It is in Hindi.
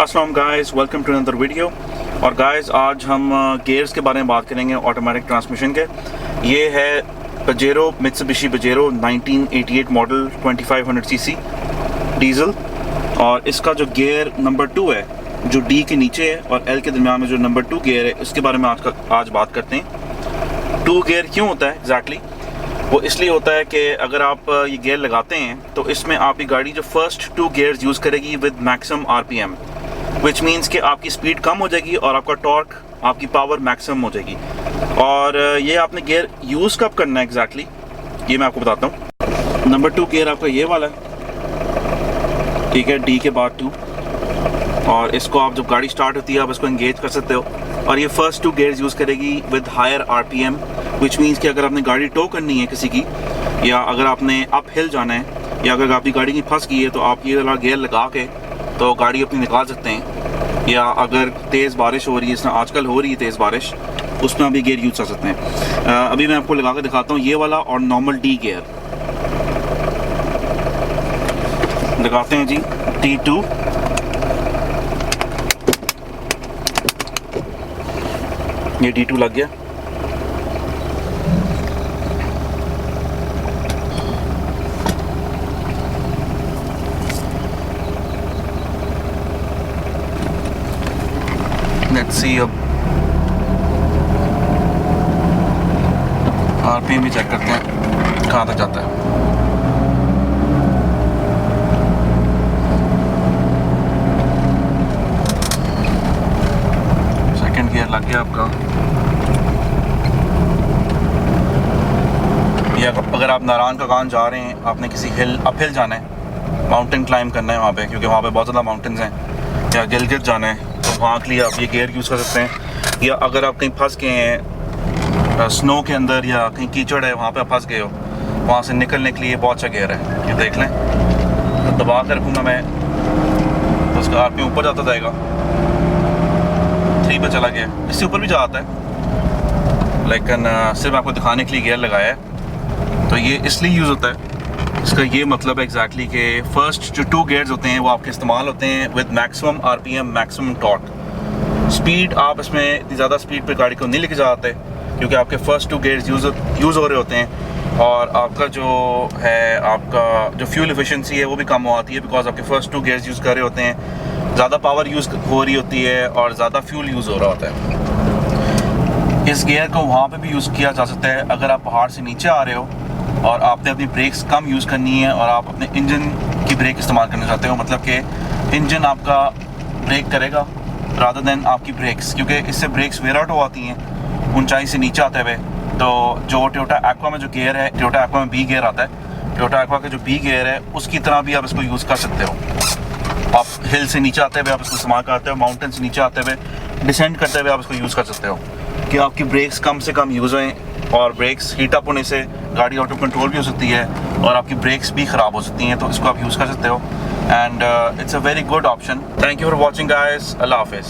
अस्सलाम guys, welcome to another video. और गाइस आज हम गियर्स के बारे में बात करेंगे ऑटोमेटिक ट्रांसमिशन के। ये है Pajero, Mitsubishi Pajero 1988 model 2500 CC diesel. और इसका जो गियर नंबर 2 है, जो डी के नीचे है और एल के दरमियान में जो नंबर 2 गियर है, उसके बारे में आज बात करते हैं। 2 गियर क्यों होता है एग्जैक्टली? वो इसलिए होता है कि अगर आप ये गियर लगाते हैं तो इसमें आपकी गाड़ी जो फर्स्ट 2 गियर्स यूज़ करेगी with maximum RPM, which means कि आपकी स्पीड कम हो जाएगी और आपका टॉर्क, आपकी पावर मैक्सिमम हो जाएगी। और ये आपने गियर यूज़ कब करना है एग्जैक्टली, ये मैं आपको बताता हूँ। नंबर 2 गियर आपका ये वाला है, ठीक है, डी के बाद 2। और इसको आप जब गाड़ी स्टार्ट होती है आप इसको एंगेज कर सकते हो। और ये फर्स्ट 2 गियर्स यूज़ करेगी with higher RPM, which means कि अगर आपने गाड़ी टो करनी है किसी की, या अगर आपने अप हिल जाना है, या अगर आपकी गाड़ी की फंस गई है तो आप ये वाला गियर लगा के तो गाड़ी अपनी निकाल सकते हैं। या अगर तेज़ बारिश हो रही है, इसमें आजकल हो रही है तेज़ बारिश, उसमें आप ये गियर यूज़ कर सकते हैं। अभी मैं आपको लगा के दिखाता हूँ ये वाला और नॉर्मल डी गियर लगाते हैं जी। T2 ये D2 लग गया। लेट्स सी, अब आरपीएम भी चेक करते हैं कहाँ तक जाता है। सेकंड गियर लग गया आपका। या अगर आप नारायण का गांव जा रहे हैं, आपने किसी अप हिल जाना है, माउंटेन क्लाइंब करना है वहाँ पे, क्योंकि वहाँ पे बहुत ज़्यादा माउंटेन्स हैं, या गिलगित जाना है तो वहाँ के लिए आप ये गियर यूज़ कर सकते हैं। या अगर आप कहीं फंस गए हैं स्नो के अंदर, या कहीं कीचड़ है वहाँ पे आप फंस गए हो, वहाँ से निकलने के लिए बहुत अच्छा गियर है। ये देख लें, तो दबा कर रखूँगा मैं तो उसका आरपीएम ऊपर जाता जाएगा। 3 पे चला गया, इससे ऊपर भी जाता है, लेकिन सिर्फ आपको दिखाने के लिए गियर लगाया है। तो ये इसलिए यूज़ होता है, इसका ये मतलब है एग्जैक्टली कि फर्स्ट जो 2 गियर्स होते हैं वो आपके इस्तेमाल होते हैं with maximum RPM, maximum torque. Speed आप इसमें इतनी ज़्यादा स्पीड पे गाड़ी को नहीं लेके जाते, क्योंकि आपके फर्स्ट 2 गियर्स यूज़ हो रहे होते हैं। और आपका जो है, आपका जो फ्यूल एफिशिएंसी है वो भी कम हो आती है, बिकॉज आपके फर्स्ट 2 गियर्स यूज़ कर रहे होते हैं, ज़्यादा पावर यूज़ हो रही होती है और ज़्यादा फ्यूल यूज़ हो रहा होता है। इस गियर को वहाँ पे भी यूज़ किया जा सकता है अगर आप पहाड़ से नीचे आ रहे हो और आपने अपनी ब्रेक्स कम यूज़ करनी है और आप अपने इंजन की ब्रेक इस्तेमाल करना चाहते हो, मतलब कि इंजन आपका ब्रेक करेगा रादर देन आपकी ब्रेक्स, क्योंकि इससे ब्रेक्स वेयर आउट हो आती हैं ऊंचाई से नीचे आते हुए। तो जो टोयोटा एक्वा में जो गियर है, टोयोटा एक्वा में B गियर आता है, टोयोटा एक्वा का जो B गियर है उसकी तरह भी आप इसको यूज़ कर सकते हो। आप हिल से नीचे आते हुए आप इसको इस्तेमाल करते हो, माउंटेन से नीचे आते हुए, डिसेंड करते हुए आप इसको यूज़ कर सकते हो, कि आपकी ब्रेक्स कम से कम यूज़ हों। और ब्रेक्स हीट अप होने से गाड़ी आउट ऑफ कंट्रोल भी हो सकती है और आपकी ब्रेक्स भी ख़राब हो सकती हैं, तो इसको आप यूज़ कर सकते हो। And it's a very good option. Thank you for watching guys, अल्लाह हाफिज़।